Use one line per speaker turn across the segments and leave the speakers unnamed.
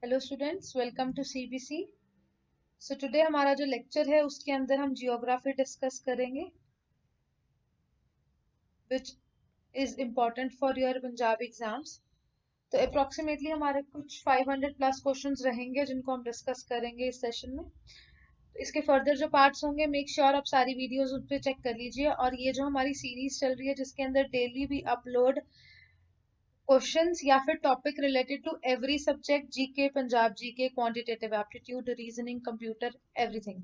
Hello students, welcome to CBC. So today हमारा जो lecture है उसके अंदर हम जियोग्राफी डिस्कस करेंगे, which is important for your Punjab exams. तो अप्रोक्सीमेटली हमारे कुछ 500 प्लस क्वेश्चंस रहेंगे जिनको हम डिस्कस करेंगे इस सेशन में। तो इसके फर्दर जो पार्ट्स होंगे, मेक श्योर आप सारी वीडियोस उस पर चेक कर लीजिए। और ये जो हमारी सीरीज चल रही है जिसके अंदर डेली भी अपलोड क्वेश्चंस या फिर topic related to every subject, GK, Punjab GK, quantitative aptitude, reasoning, computer, everything.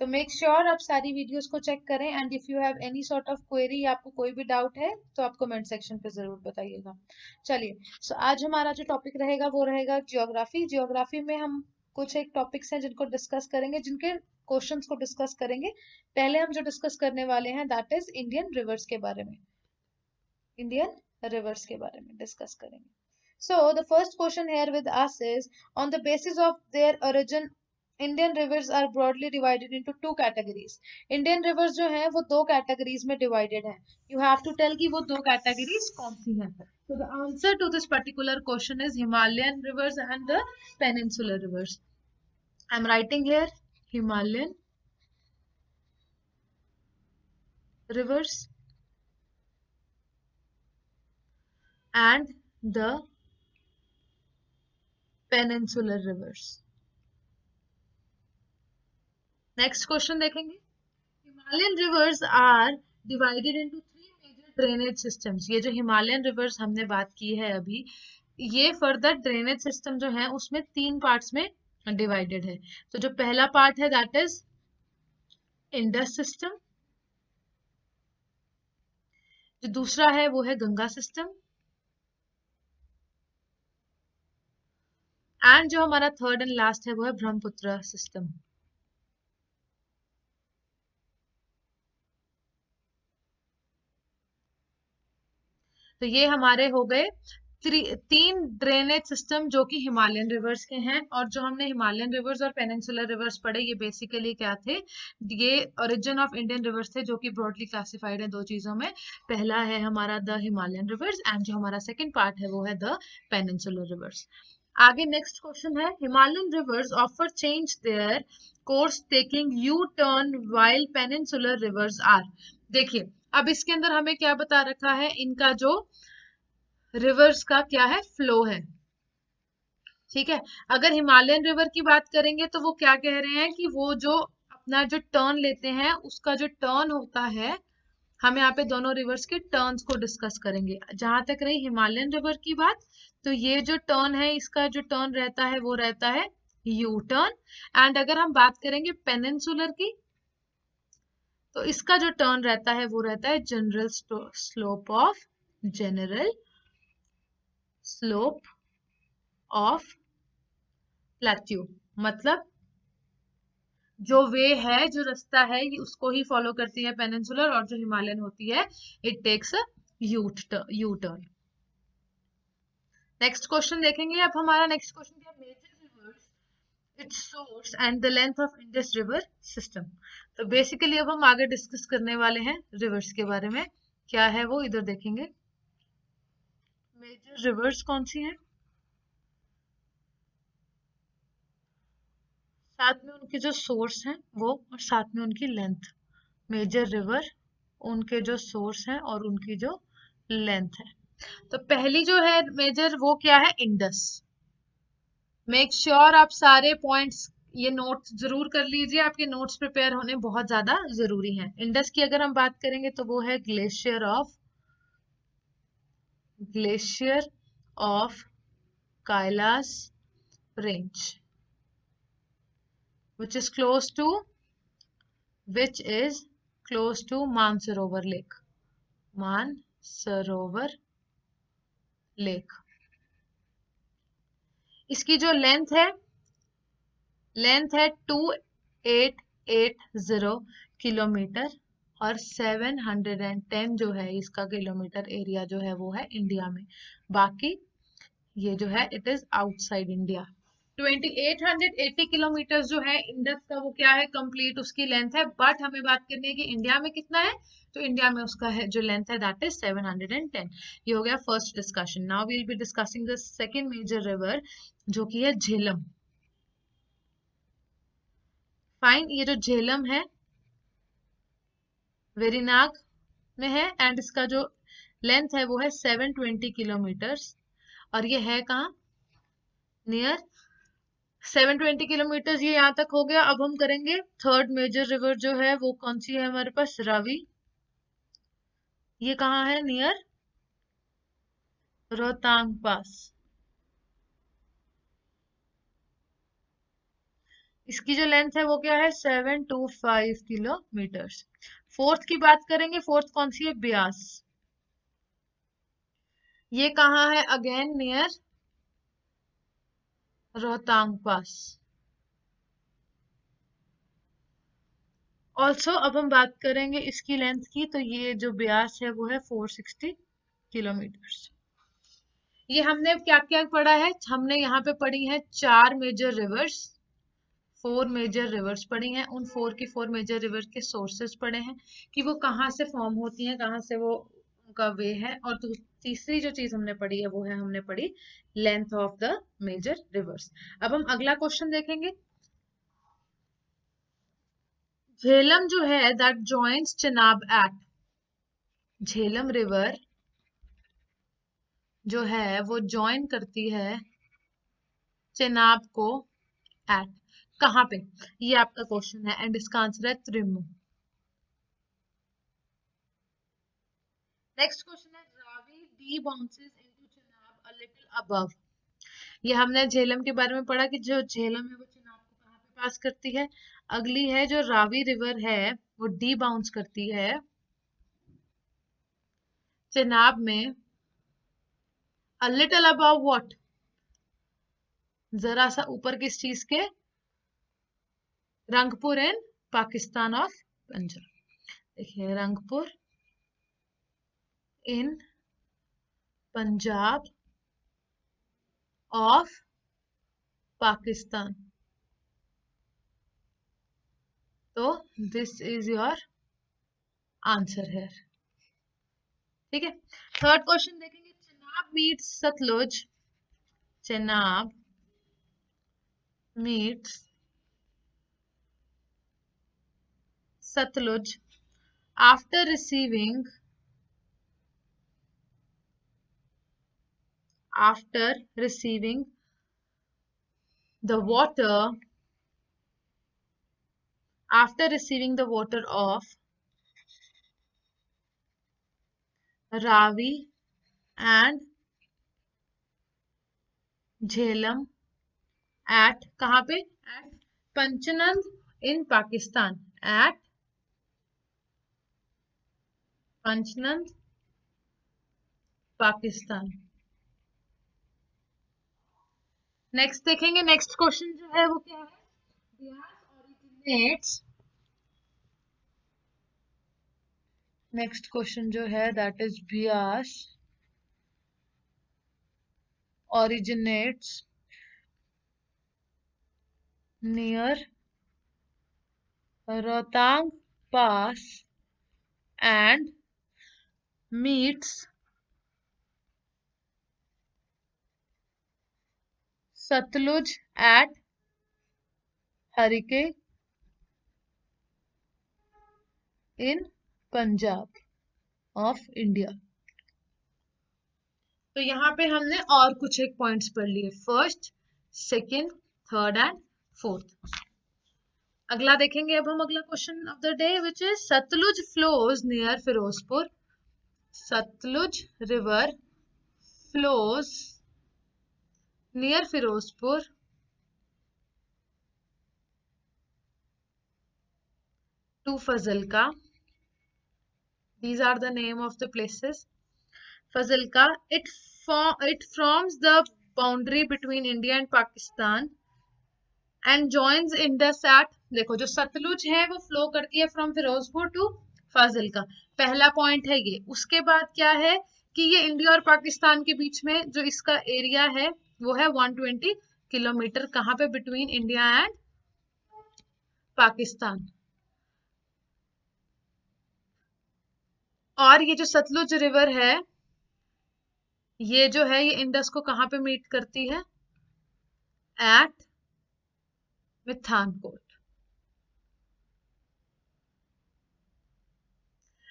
तो मेक श्योर आप सारी वीडियोस को चेक करें। And if you have any sort of query, आपको कोई भी डाउट है तो आप कमेंट सेक्शन पे जरूर बताइएगा। चलिए, सो आज हमारा जो टॉपिक रहेगा वो रहेगा जियोग्राफी। जियोग्राफी में हम कुछ एक टॉपिक्स हैं जिनको डिस्कस करेंगे, जिनके क्वेश्चंस को डिस्कस करेंगे। पहले हम जो डिस्कस करने वाले हैं दैट इज इंडियन रिवर्स के बारे में। इंडियन रिवर्स के बारे में डिस्कस करेंगे। So the first question here with us is, on the basis of their origin, Indian rivers are broadly divided into two categories. Indian rivers जो हैं वो दो categories में divided हैं. You have to tell कि वो दो categories कौन सी हैं. So the answer to this particular question is Himalayan rivers and the peninsular rivers. I'm writing here Himalayan rivers and the peninsular rivers. Next question देखेंगे। Himalayan rivers are divided into three major drainage systems. ये जो Himalayan reverse हमने बात की है अभी, ये further drainage system जो है उसमें तीन पार्ट्स में डिवाइडेड है। तो जो पहला पार्ट है दैट इज इंडस सिस्टम, जो दूसरा है वो है गंगा सिस्टम, एंड जो हमारा थर्ड एंड लास्ट है वो है ब्रह्मपुत्र सिस्टम। तो ये हमारे हो गए तीन ड्रेनेज सिस्टम जो कि हिमालयन रिवर्स के हैं। और जो हमने हिमालयन रिवर्स और पेनिनसुलर रिवर्स पढ़े, ये बेसिकली क्या थे, ये ओरिजिन ऑफ इंडियन रिवर्स थे जो कि ब्रॉडली क्लासिफाइड है दो चीजों में। पहला है हमारा द हिमालयन रिवर्स एंड जो हमारा सेकंड पार्ट है वो है द पेनिनसुलर रिवर्स। आगे नेक्स्ट क्वेश्चन है, Himalayan rivers offer change their course taking U turn while peninsular rivers are. देखिए, अब इसके अंदर हमें क्या बता रखा है, इनका जो रिवर्स का क्या है, फ्लो है। ठीक है, अगर हिमालयन रिवर की बात करेंगे तो वो क्या कह रहे हैं कि वो जो अपना जो टर्न लेते हैं उसका जो टर्न होता है, हम यहाँ पे दोनों रिवर्स के टर्न्स को डिस्कस करेंगे। जहां तक रही हिमालयन रिवर की बात, तो ये जो टर्न है इसका जो टर्न रहता है वो रहता है यू टर्न। एंड अगर हम बात करेंगे पेनिनसुलर की, तो इसका जो टर्न रहता है वो रहता है जनरल स्लोप ऑफ प्लेट्यू। मतलब जो वे है, जो रास्ता है, ये उसको ही फॉलो करती है पेनिनसुलर, और जो हिमालयन होती है it takes U turn. Next question देखेंगे। अब हमारा नेक्स्ट क्वेश्चन क्या, major rivers, its source and the length of Indus river system. तो बेसिकली अब हम आगे डिस्कस करने वाले हैं रिवर्स के बारे में। क्या है वो इधर देखेंगे, मेजर रिवर्स कौन सी हैं, साथ में उनके जो सोर्स हैं वो, और साथ में उनकी लेंथ। मेजर रिवर, उनके जो सोर्स हैं और उनकी जो लेंथ है। तो पहली जो है मेजर वो क्या है, इंडस। मेक श्योर आप सारे पॉइंट्स ये नोट जरूर कर लीजिए, आपके नोट्स प्रिपेयर होने बहुत ज्यादा जरूरी हैं। इंडस की अगर हम बात करेंगे तो वो है glacier of Kailash range, which is close to Mansarovar Lake. Mansarovar lake. इसकी जो लेंथ है 2880 किलोमीटर, और 710 जो है इसका किलोमीटर एरिया जो है वो है इंडिया में। बाकी ये जो है it is outside India. 2880 kilometre जो है इंडस का, वो क्या है, कंप्लीट उसकी लेंथ है। बट हमें बात करनी है कि इंडिया में कितना है, तो इंडिया में उसका है जो लेंथ है दैट इज 710। ये हो गया first discussion. Now we will be discussing the second major river जो कि है झेलम। फाइन, ये जो झेलम है वेरिनाग में है एंड इसका जो लेंथ है वो है 720 किलोमीटर्स। और ये है कहाँ, नियर 720 किलोमीटर। ये यहाँ तक हो गया। अब हम करेंगे थर्ड मेजर रिवर जो है वो कौन सी है हमारे पास, रावी। ये कहाँ है, नियर रोहतांग पास। इसकी जो लेंथ है वो क्या है, 725 किलोमीटर। फोर्थ की बात करेंगे, फोर्थ कौन सी है, ब्यास। ये कहाँ है, अगेन नियर रोहतांग पास। ऑल्सो अब हम बात करेंगे इसकी लेंथ की, तो ये जो ब्यास है वो है 460 किलोमीटर। ये हमने क्या क्या पढ़ा है, हमने यहाँ पे पढ़ी है चार major rivers, four major rivers पढ़ी हैं। उन फोर की फोर मेजर रिवर के सोर्सेस पढ़े हैं कि वो कहाँ से फॉर्म होती हैं, कहाँ से वो उनका वे है। और तीसरी जो चीज हमने पढ़ी है वो है, हमने पढ़ी length of the major rivers. अब हम अगला क्वेश्चन देखेंगे। झेलम जो है that joins Chenab at, Jhelum river जो है वो ज्वाइन करती है चेनाब को एट, कहाँ पे, ये आपका क्वेश्चन है एंड इसका आंसर है त्रिमू। नेक्स्ट क्वेश्चन है, Ravi D bounces into Chenab a little above. ये हमने झेलम के बारे में पढ़ा कि जो झेलम है वो चेनाब को कहाँ पे पास करती है। अगली है जो रावी रिवर है वो डी बाउंस करती है चेनाब में अ लिटिल अबव व्हाट, जरा सा ऊपर किस चीज के, रंगपुर इन पाकिस्तान ऑफ पंजाब। देखिए रंगपुर इन पंजाब ऑफ पाकिस्तान। तो दिस इज योर आंसर है, ठीक है। थर्ड क्वेश्चन देखेंगे, Chenab meets Sutlej, Chenab meets Sutlej after receiving the water of Ravi and Jhelum at, कहाँ पे, at Panchnand in Pakistan, at Panchnand Pakistan. Next देखेंगे, नेक्स्ट क्वेश्चन जो है वो क्या है, ब्यास ओरिजिनेट्स, नेक्स्ट क्वेश्चन जो है that is Beas originates near Rohtang Pass and meets Satluj at Harike in Punjab of India। तो यहाँ पे हमने और कुछ एक पॉइंट्स पढ़ लिए, first, second, third and fourth. अगला देखेंगे अब हम अगला question of the day which is Sutlej flows near Firozpur. Sutlej river flows near Firozpur to Fazilka. These are the name of the places. Fazilka, it forms the boundary between India and Pakistan and joins Indus at, देखो जो सतलुज है वो flow करती है from Firozpur to Fazilka, पहला point है ये। उसके बाद क्या है कि ये इंडिया और पाकिस्तान के बीच में जो इसका एरिया है वो है 120 किलोमीटर कहाँ पे, बिटवीन इंडिया एंड पाकिस्तान। और ये जो सतलुज रिवर है, ये जो है ये इंडस को कहाँ पे मीट करती है, एट मिथानकोट।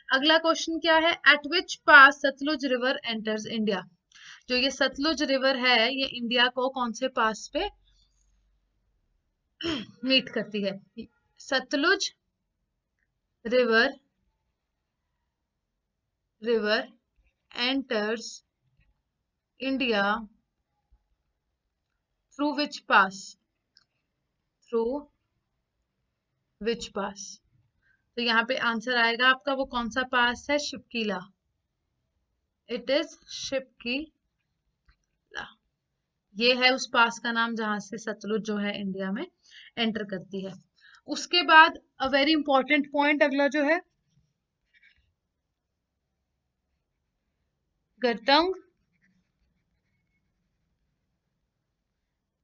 अगला क्वेश्चन क्या है, at which pass Sutlej river enters India. जो ये सतलुज रिवर है ये इंडिया को कौन से पास पे मीट करती है। Sutlej river enters India through which pass, through which pass. तो यहाँ पे आंसर आएगा आपका, वो कौन सा पास है, शिपकीला। It is Shipkila. ये है उस पास का नाम जहां से सतलुज जो है इंडिया में एंटर करती है। उसके बाद अ वेरी इंपॉर्टेंट पॉइंट अगला जो है, Gartang,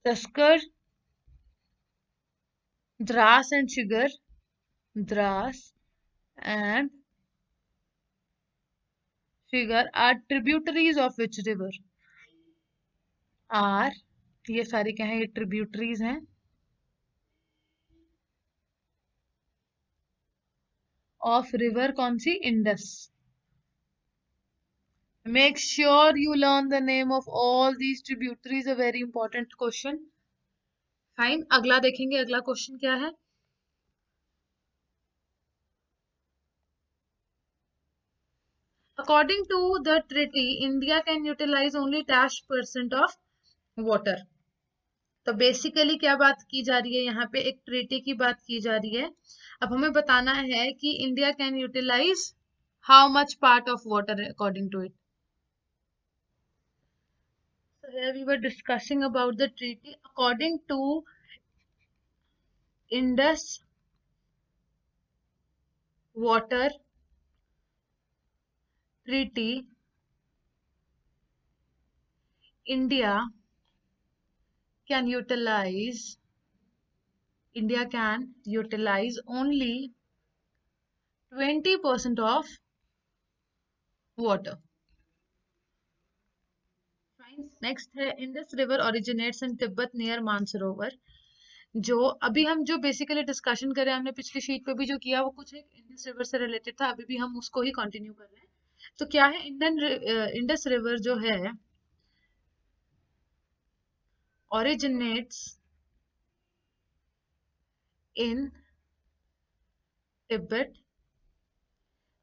Zaskar, Dras and Shigar, Dras and Shigar are tributaries of which river. Are, ये सारी क्या है, ये ट्रिब्यूटरीज हैं ऑफ रिवर, कौन सी, Indus. Make sure you learn the name of all these tributaries, a very important question. Fine, अगला देखेंगे, अगला क्वेश्चन क्या है। According to the treaty, India can utilize only -% of water. तो बेसिकली क्या बात की जा रही है यहाँ पे, एक ट्रीटी की बात की जा रही है। अब हमें बताना है कि India can utilize how much part of water according to it. So here we were discussing about the treaty. According to Indus Water Treaty, India can utilize only 20% of water. Next है, Indus river originates इन Tibet near Mansarovar. जो अभी हम जो basically discussion कर रहे हैं, हमने पिछली शीट पे भी जो किया वो कुछ एक इंडस रिवर से रिलेटेड था, अभी भी हम उसको ही कंटिन्यू कर रहे हैं। तो क्या है, इंडस रिवर जो है originates in Tibet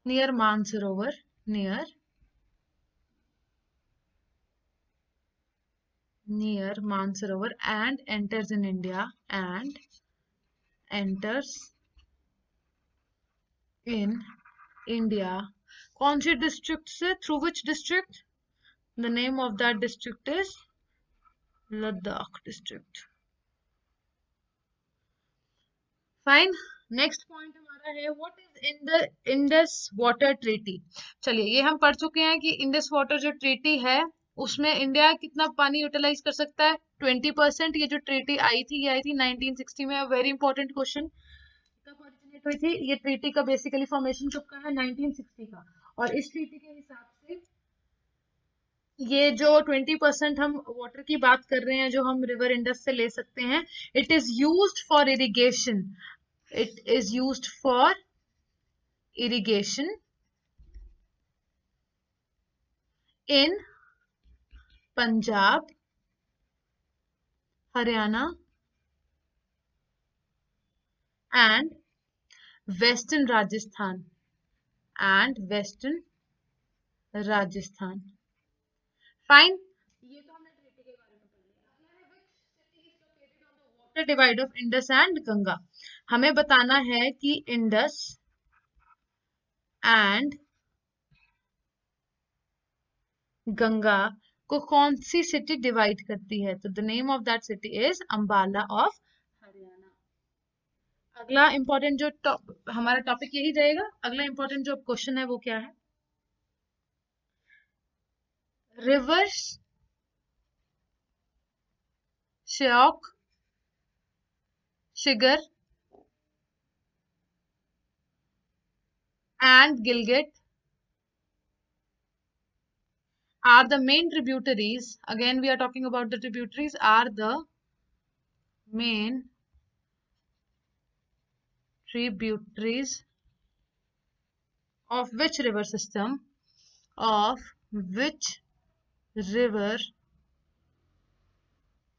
near Mansarovar, near Mansarovar, and enters in India, and enters in India कौन सी डिस्ट्रिक्ट से, through which district, the name of that district is Ladakh district. Fine, next point हमारा है, what is in the Indus water treaty. चलिए, ये हम पढ़ चुके हैं कि इंडस वाटर जो ट्रीटी है उसमें इंडिया कितना पानी यूटिलाइज कर सकता है, 20%। ये जो ट्रीटी आई थी, ये आई थी 1960 में। वेरी इंपॉर्टेंट क्वेश्चन, कब ओरिजिनेट हुई थी ये ट्रीटी का, बेसिकली फॉर्मेशन कब का है, 1960 का। और इस ट्रीटी के हिसाब से ये जो 20% हम वाटर की बात कर रहे हैं जो हम रिवर इंडस से ले सकते हैं, it is used for irrigation. It is used for irrigation in Punjab, Haryana and Western Rajasthan Fine. ये तो हमने ट्रीटी के बारे में पढ़ लिया। Water divide of Indus and Ganga. हमें बताना है कि इंडस एंड गंगा को कौन सी सिटी डिवाइड करती है। तो the name of that city is Ambala of Haryana. अगला इंपॉर्टेंट जो हमारा टॉपिक यही रहेगा। अगला इंपॉर्टेंट जो क्वेश्चन है वो क्या है, reverse Shyok, Shigar, and Gilgit are the main tributaries. Again, we are talking about the tributaries are the main tributaries of which river system? Of which river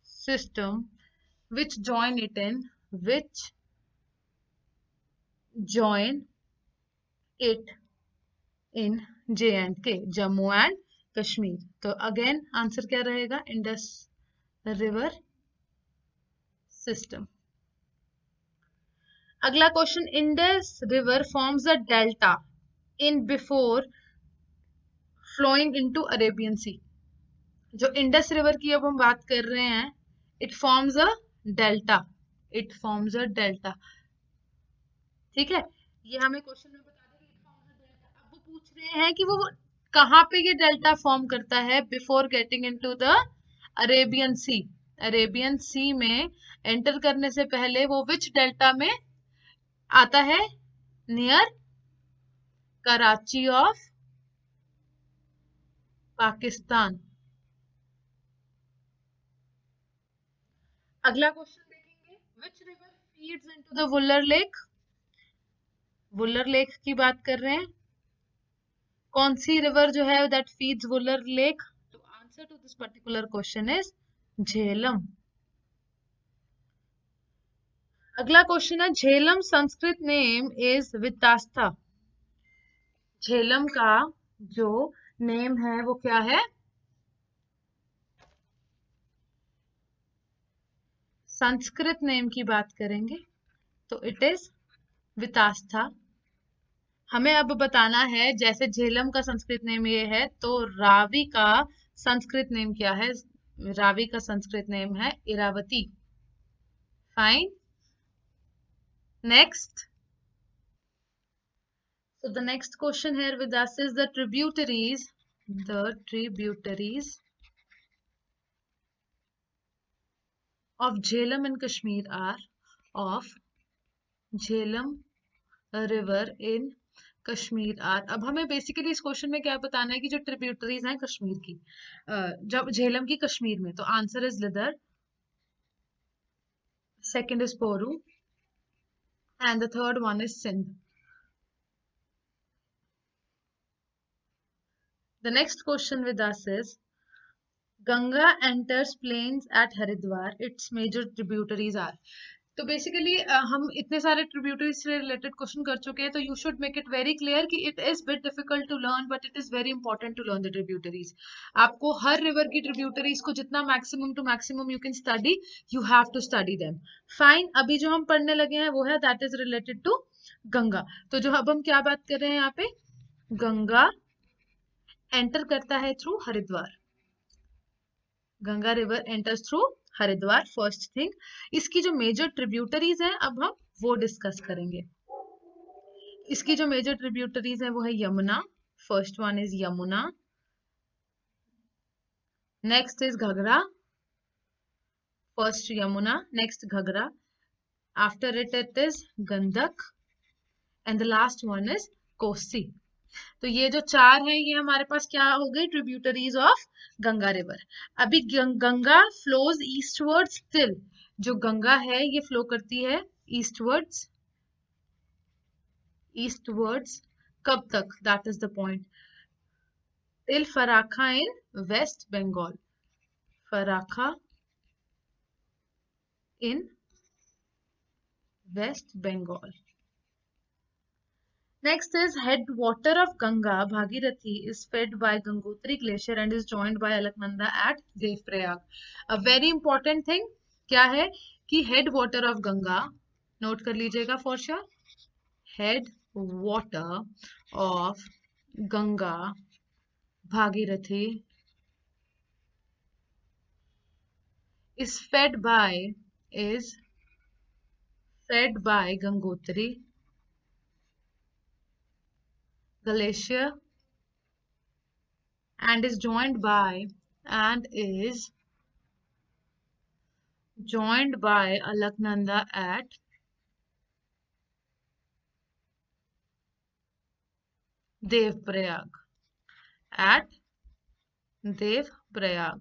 system which join it in which join it in J&K, Jammu and Kashmir. तो again answer क्या रहेगा? Indus river system. अगला question, Indus river forms a delta in before flowing into Arabian sea. जो Indus river की अब हम बात कर रहे हैं, it forms a delta. It forms a delta. ठीक है, ये हमें क्वेश्चन में बता दें कि इट फॉर्म्स अ डेल्टा. अब वो पूछ रहे हैं कि वो कहाँ पे ये डेल्टा फॉर्म करता है before getting into the Arabian sea. Arabian sea में एंटर करने से पहले वो विच डेल्टा में आता है? Near Karachi of Pakistan. अगला क्वेश्चन देखेंगे, which river feeds into the Wular lake. Wular lake की बात कर रहे हैं. कौन सी रिवर जो है दैट फीड्स वुलर लेक? तो answer to this particular question is Jhelum. अगला क्वेश्चन है, झेलम संस्कृत नेम इज वितास्था. झेलम का जो नेम है वो क्या है? संस्कृत नेम की बात करेंगे तो इट इज वितास्था. हमें अब बताना है, जैसे झेलम का संस्कृत नेम ये है, तो रावी का संस्कृत नेम क्या है? रावी का संस्कृत नेम है Iravati. Fine. Next. So the next question here with us is the tributaries of Jhelum in Kashmir are of Jhelum river in Kashmir are. अब हमें बेसिकली इस क्वेश्चन में क्या बताना है कि जो ट्रिब्यूटरीज हैं कश्मीर की, जब झेलम की कश्मीर में, तो answer is Lidder, second is Pohru and the third one is Sindh. The next question with us is, Ganga enters plains at Haridwar. Its major tributaries are. तो बेसिकली हम इतने सारे ट्रिब्यूटरीज से रिलेटेड क्वेश्चन कर चुके हैं, तो you should make it very clear कि it is bit difficult to learn but it is very important to learn the tributaries. आपको हर रिवर की ट्रिब्यूटरीज को जितना maximum to maximum you can study, you have to study them. Fine. अभी जो हम पढ़ने लगे हैं वो है that is related to Ganga. तो जो अब हम क्या बात कर रहे हैं यहाँ पे, गंगा एंटर करता है through Haridwar. Ganga river enters through Haridwar, first thing. इसकी जो मेजर ट्रिब्यूटरीज हैं अब हम वो डिस्कस करेंगे. इसकी जो मेजर ट्रिब्यूटरीज हैं वो है Yamuna. First one is Yamuna. Next is Ghaghara. First Yamuna, next Ghaghara. After it is Gandak and the last one is Kosi. तो ये जो चार हैं ये हमारे पास क्या हो गई? Tributaries of Ganga river. अभी गंगा फ्लोज ईस्टवर्ड्स स्टिल. जो गंगा है ये फ्लो करती है ईस्टवर्ड्स. ईस्टवर्ड्स कब तक? That is the point. Till Farakka in West Bengal. Farakka in West Bengal. Next is headwater of Ganga, Bhagirathi, is fed by Gangotri Glacier and is joined by Alaknanda at Devprayag. A very important thing क्या है कि headwater of Ganga, note कर लीजिएगा for sure. Headwater of Ganga, Bhagirathi is fed by Gangotri Glacier and is joined by joined by Alaknanda at Devprayag. At Devprayag.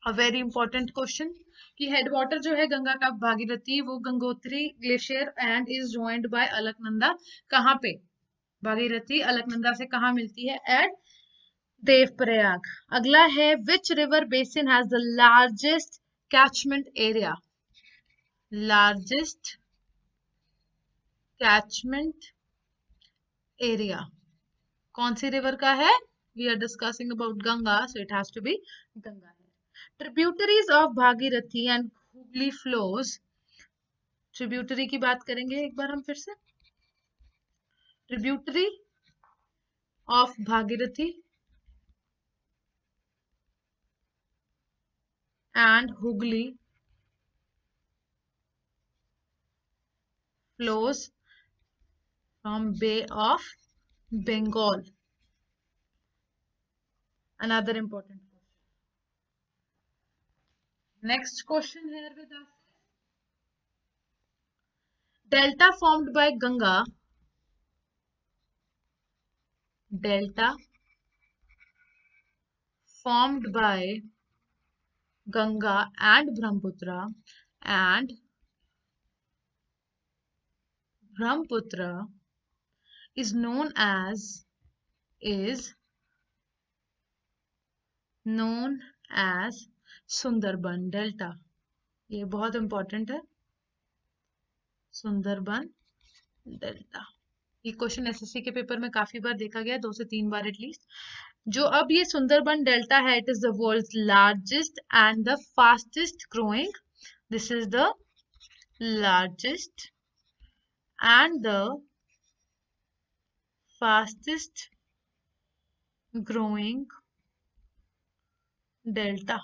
A very important question कि head water जो है गंगा का भागीरथी वो Gangotri glacier and is joined by Alaknanda कहाँ पे? भागीरथी अलकनंदा से कहाँ मिलती है? एट देवप्रयाग. अगला है which river basin has the largest catchment area? Largest catchment area कौन सी रिवर का है? We are discussing about Ganga, so it has to be Ganga. Tributaries of Bhagirathi and Hooghly flows. Tributary की बात करेंगे एक बार हम फिर से. Tributary of Bhagirathi and Hooghly flows from Bay of Bengal. Another important question. Next question here with us. Delta formed by Ganga. Delta formed by Ganga and Brahmaputra is known as Sundarban delta. ये बहुत important है. Sundarban delta. ये question SSC के paper में काफी बार देखा गया, 2 से 3 बार एटलीस्ट. जो अब ये सुंदरबन डेल्टा है, it is the world's largest and the fastest growing. This is the largest and the fastest growing delta.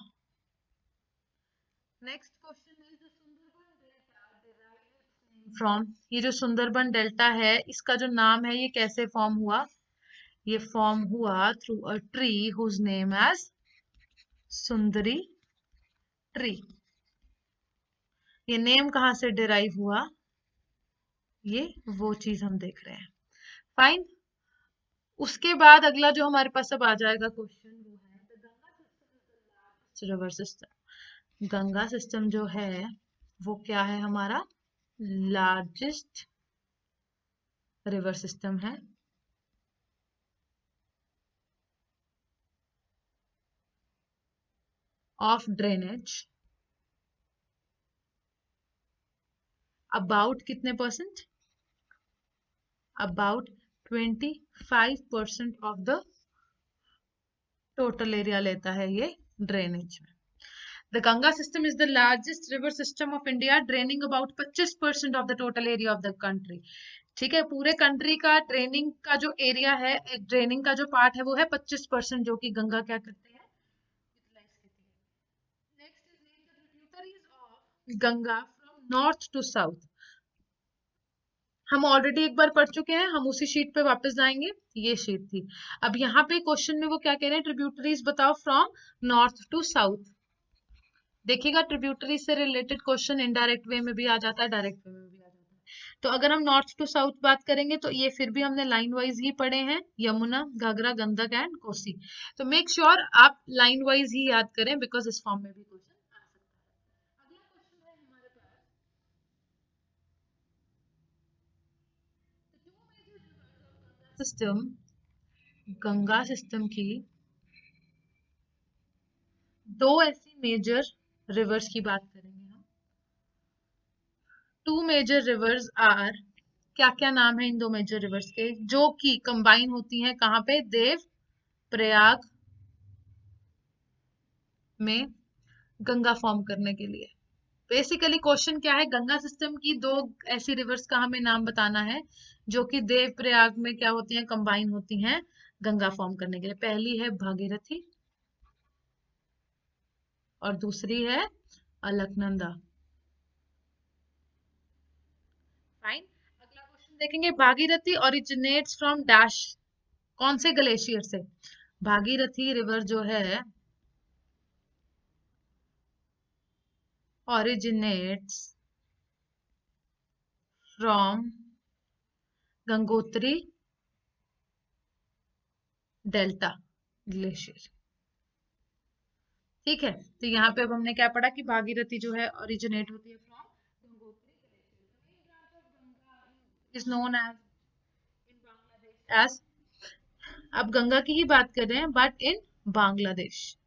Next question is the Sundarban delta derived from. ये जो सुंदरबन डेल्टा है इसका जो नाम है ये कैसे फॉर्म हुआ? ये फॉर्म हुआ through a tree whose name as Sundari tree. ये नेम कहाँ से डिराइव हुआ? ये वो चीज हम देख रहे हैं. फाइन. उसके बाद अगला जो हमारे पास अब आ जाएगा क्वेश्चन वो है रिवर सिस्टम. गंगा सिस्टम जो है वो क्या है? हमारा लार्जेस्ट रिवर सिस्टम है. ऑफ ड्रेनेज अबाउट कितने percent? About 25% of the total area लेता है ये ड्रेनेज में. The Ganga system is the largest river system of India, draining about 25% of the total area of the country. ठीक है, पूरे country का ड्रेनिंग का जो एरिया है, ड्रेनिंग का जो पार्ट है वो है 25%, जो कि गंगा क्या करते हैं? यूटिलाइज करती है. Next is name the tributaries of Ganga from north to south. हम ऑलरेडी एक बार पढ़ चुके हैं, हम उसी शीट पे वापस जाएंगे. ये शीट थी. अब यहाँ पे क्वेश्चन में वो क्या कह रहे हैं? ट्रिब्यूटरीज बताओ फ्रॉम नॉर्थ टू साउथ. देखिएगा ट्रिब्यूटरी से रिलेटेड क्वेश्चन इनडायरेक्ट वे में भी आ जाता है, डायरेक्ट वे में भी आ जाता है. तो अगर हम नॉर्थ टू साउथ बात करेंगे तो ये फिर भी हमने लाइन वाइज ही पढ़े हैं, यमुना, घाघरा, गंडक एंड कोसी. तो मेक श्योर आप लाइन वाइज ही याद करें, बिकॉज इस फॉर्म में भी क्वेश्चन आ सकता है. अगला क्वेश्चन है हमारे पास, सिस्टम गंगा सिस्टम की दो ऐसी मेजर रिवर्स की बात करेंगे हम. 2 मेजर रिवर्स आर. क्या क्या नाम है इन 2 मेजर रिवर्स के जो कि कंबाइन होती हैं कहाँ पे? देव प्रयाग में गंगा फॉर्म करने के लिए. बेसिकली क्वेश्चन क्या है? गंगा सिस्टम की 2 ऐसी रिवर्स का हमें नाम बताना है जो कि देव प्रयाग में क्या होती हैं? कंबाइन होती हैं गंगा फॉर्म करने के लिए. पहली है भागीरथी और दूसरी है अलकनंदा. फाइन. अगला क्वेश्चन देखेंगे. Bhagirathi originates from dash. कौन से ग्लेशियर से? भागीरथी रिवर जो है originates from Gangotri delta glacier. ठीक है, तो यहाँ पे अब हमने क्या पढ़ा कि भागीरथी जो है ओरिजिनेट होती है from Gangotri glacier, is known as in Bangladesh as. अब गंगा की ही बात कर रहे हैं बट इन बांग्लादेश,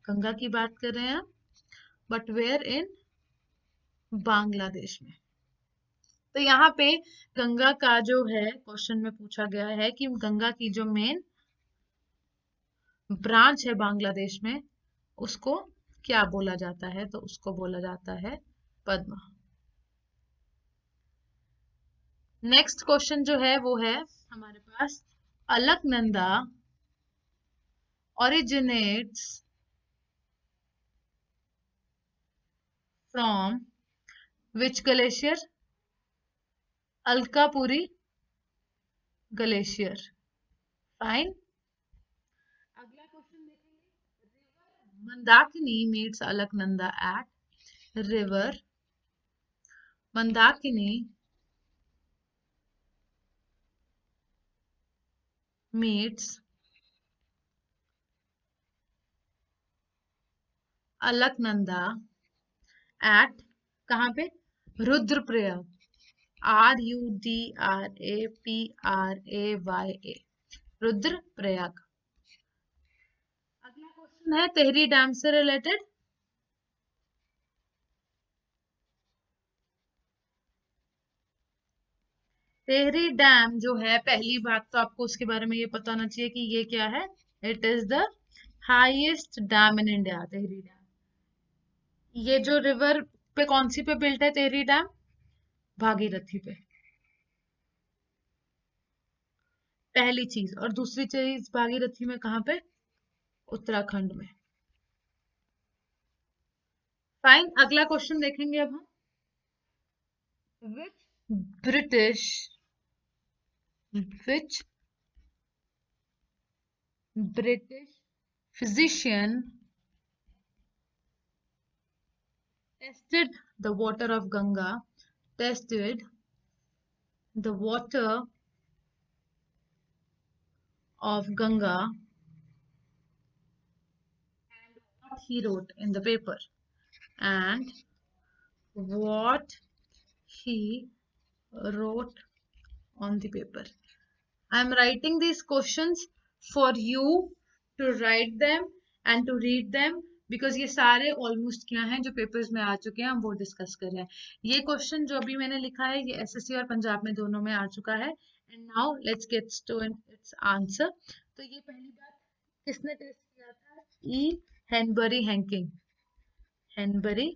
गंगा की बात कर रहे हैं बट वेयर इन बांग्लादेश में। तो यहाँ पे गंगा का जो है क्वेश्चन में पूछा गया है कि गंगा की जो मेन ब्रांच है बांग्लादेश में उसको क्या बोला जाता है, तो उसको बोला जाता है पद्मा। नेक्स्ट क्वेश्चन जो है वो है हमारे पास, Alaknanda originates from which glacier? Alkapuri glacier. Fine. अगला क्वेश्चन देखेंगे, Mandakini meets Alaknanda at river Mandakini meets Alaknanda at कहाँ पे? रुद्रप्रयाग, RUDRAPRAYA, रुद्रप्रयाग। अगला क्वेश्चन है टिहरी डैम से रिलेटेड। टिहरी डैम जो है, पहली बात तो आपको उसके बारे में ये पता होना चाहिए कि ये क्या है। It is the highest dam in India, Tehri dam. ये जो रिवर पे कौन सी पे बिल्ट है टिहरी डैम? भागीरथी पे, पहली चीज। और दूसरी चीज भागीरथी में कहाँ पे? उत्तराखंड में। फाइन। अगला क्वेश्चन देखेंगे अब हम, विच British which British physician tested the water of Ganga, tested the water of Ganga, and what he wrote in the paper, and what he wrote on the paper. I am writing these questions for you to write them and to read them, because ये सारे almost क्या हैं जो papers में आ चुके हैं, हम वो डिस्कस कर रहे हैं। ये क्वेश्चन जो अभी मैंने लिखा है ये एसएससी और पंजाब में दोनों में आ चुका है। And now let's get to its answer. तो ये पहली बात किसने टेस्ट किया था? ई हेनबरी हैंकिंग, हेनबरी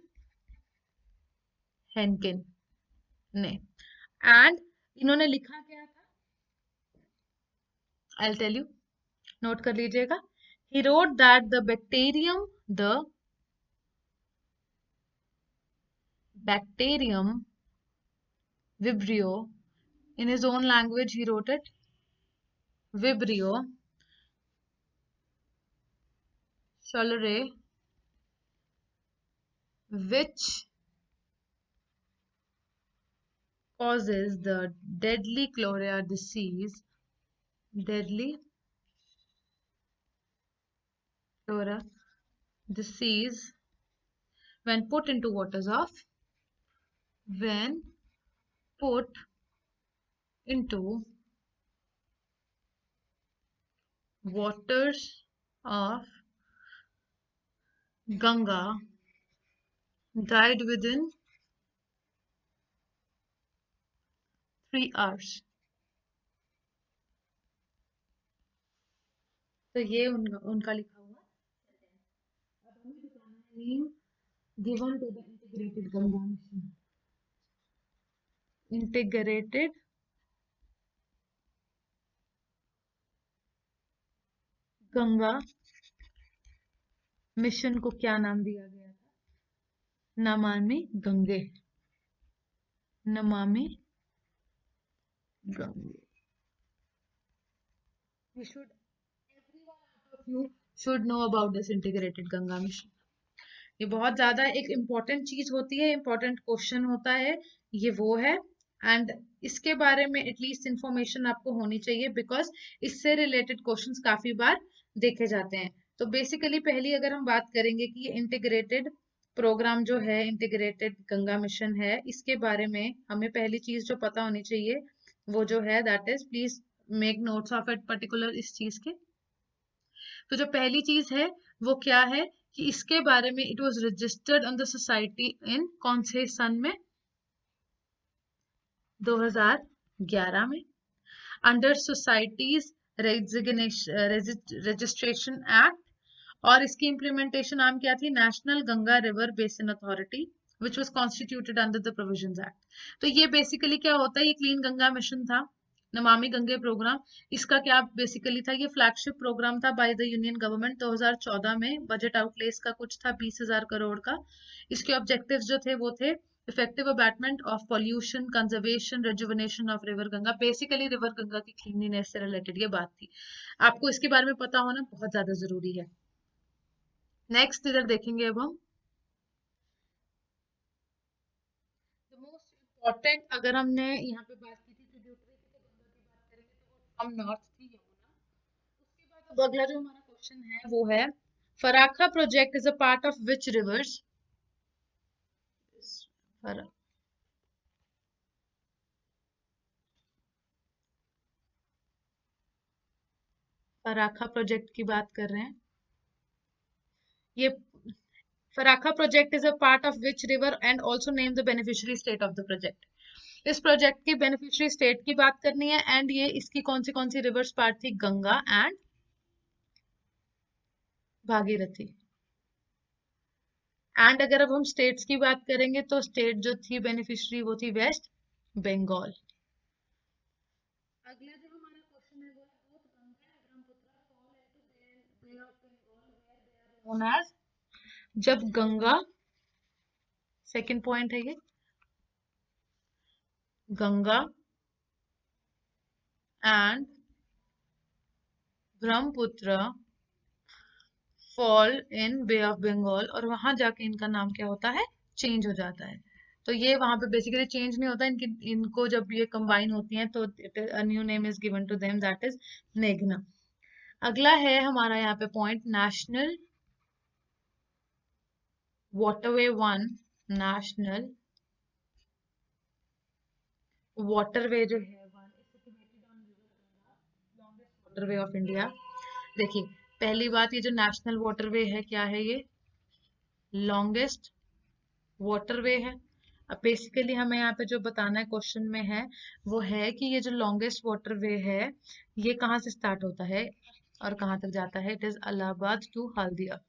हैंकिन ने। एंड इन्होंने लिखा क्या था? I'll tell you, नोट कर लीजिएगा। He wrote that the bacterium Vibrio, in his own language he wrote it Vibrio cholerae, which causes the deadly cholera disease, deadly cholera disease when put into waters of, when put into waters of Ganga, died within 3 hours। तो ये उनका लिखा हुआ। अब हमें बताना है name given to the integrated Ganga mission, integrated Ganga mission को क्या नाम दिया गया था? Namami Gange, Namami Gange. You should, every one of you should know about this integrated Ganga mission. ये बहुत ज्यादा एक इम्पोर्टेंट चीज होती है, इम्पोर्टेंट क्वेश्चन होता है, ये वो है। एंड इसके बारे में एटलीस्ट इंफॉर्मेशन आपको होनी चाहिए, बिकॉज इससे रिलेटेड क्वेश्चंस काफी बार देखे जाते हैं। तो बेसिकली पहली अगर हम बात करेंगे कि ये इंटीग्रेटेड प्रोग्राम जो है, इंटीग्रेटेड गंगा मिशन है, इसके बारे में हमें पहली चीज जो पता होनी चाहिए वो जो है that is, please make notes of it particular इस चीज के। तो जो पहली चीज है वो क्या है कि इसके बारे में it was registered on the society in कौन से सन में, 2011 में, अंडर सोसाइटीज रजिस्ट्रेशन एक्ट। और इसकी इम्प्लीमेंटेशन नाम क्या थी, national Ganga river basin authority, which was constituted under the provisions act. तो ये बेसिकली क्या होता है, ये क्लीन गंगा मिशन था, नमामि गंगे प्रोग्राम। इसका क्या बेसिकली था, ये फ्लैगशिप प्रोग्राम था बाय द यूनियन गवर्नमेंट 2014 में। बजट आउटलेस का कुछ था 20,000 करोड़ का। इसके ऑब्जेक्टिव्स जो थे वो थे effective abatement of pollution, conservation, rejuvenation of river Ganga. Basically river Ganga की क्लीनलीनेस से रिलेटेड ये बात थी। आपको इसके बारे में पता होना बहुत ज्यादा जरूरी है। नेक्स्ट इधर देखेंगे अब हम मोस्ट इम्पोर्टेंट, अगर हमने यहाँ पे बात की थी ट्रिब्यूटरी की, तो गंगा की बात करेंगे तो वो फ्रॉम नॉर्थ थी यमुना। उसके बाद अब अगला जो हमारा क्वेश्चन है वो है Farakka project is a part of which rivers. Farakka project की बात कर रहे हैं। ये Farakka project is a part of which river and also name the beneficiary state of the project. इस प्रोजेक्ट की बेनिफिशियरी स्टेट की बात करनी है, एंड ये इसकी कौन सी रिवर्स पार्ट थी, गंगा एंड भागीरथी। एंड अगर अब हम स्टेट्स की बात करेंगे तो स्टेट जो थी बेनिफिशियरी वो थी वेस्ट बंगाल। अगला जो हमारा क्वेश्चन है वो है both Ganga and Brahmaputra fall into Bay of Bengal where they are known as. जब गंगा, सेकंड पॉइंट है ये, Ganga and Brahmaputra fall in Bay of Bengal, और वहां जाके इनका नाम क्या होता है, चेंज हो जाता है। तो ये वहां पे बेसिकली चेंज नहीं होता, इनकी इनको जब ये कंबाइन होती हैं तो new name is given to them, that is मेघना। अगला है हमारा यहाँ पे point national waterway one, national waterway जो है वन वाटरवे ऑफ इंडिया। देखिए पहली बात, ये जो नेशनल वाटरवे है क्या है, ये लॉन्गेस्ट वाटरवे है। अब बेसिकली हमें यहाँ पे जो बताना है क्वेश्चन में है वो है कि ये जो लॉन्गेस्ट वाटरवे है ये कहाँ से स्टार्ट होता है और कहाँ तक जाता है, it is Allahabad to Haldia.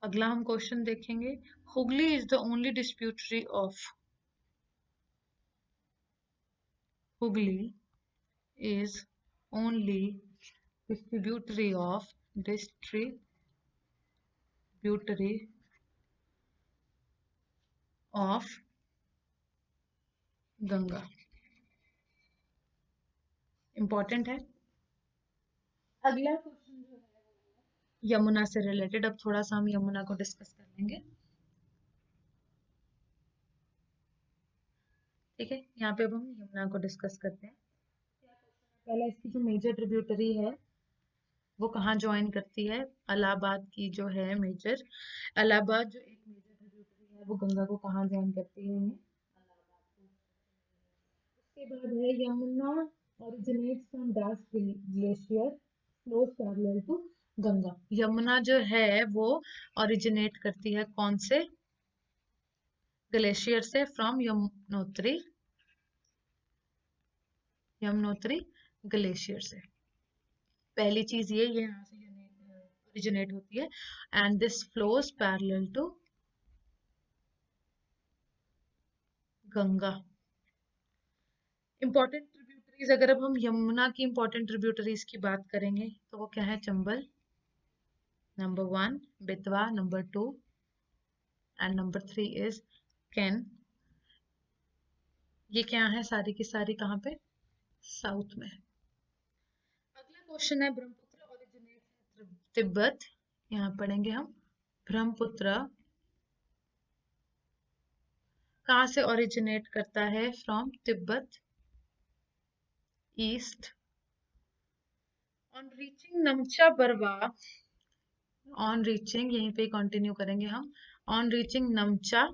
अगला हम क्वेश्चन देखेंगे, Hooghly is the only distributary of, Hooghly is only distributary of Ganga. Important है। अगला क्वेश्चन जो है यमुना से रिलेटेड, अब थोड़ा सा हम यमुना को डिस्कस कर लेंगे। ठीक है, यहाँ पे अब हम यमुना को डिस्कस करते हैं। पहला इसकी जो मेजर ट्रिब्यूटरी है वो कहाँ ज्वाइन करती है, इलाहाबाद की जो है मेजर, इलाहाबाद जो एक मेजर ट्रिब्यूटरी है वो गंगा को कहाँ ज्वाइन करती है, इलाहाबाद को। उसके बाद है Yamuna originates from Drash glacier, flows parallel to Ganga. Yamuna जो है वो ओरिजिनेट करती है कौन से ग्लेशियर से, फ्रॉम यमुनोत्री ग्लेशियर से। पहली चीज ये यहाँ से ओरिजिनेट होती है, and this flows parallel to Ganga. Important tributaries, अगर अब हम यमुना की इंपॉर्टेंट ट्रिब्यूटरीज की बात करेंगे तो वो क्या है, Chambal number 1, Betwa number 2 and number 3 is can. ये क्या है, सारी की सारी कहाँ पे, साउथ में। अगला क्वेश्चन है ब्रह्मपुत्र ओरिजिनेट तिब्बत यहाँ पढ़ेंगे हम ब्रह्मपुत्र कहाँ से ओरिजिनेट करता है, from Tibet east on reaching Namcha Barwa, on reaching यहीं पे कंटिन्यू करेंगे हम, on reaching Namcha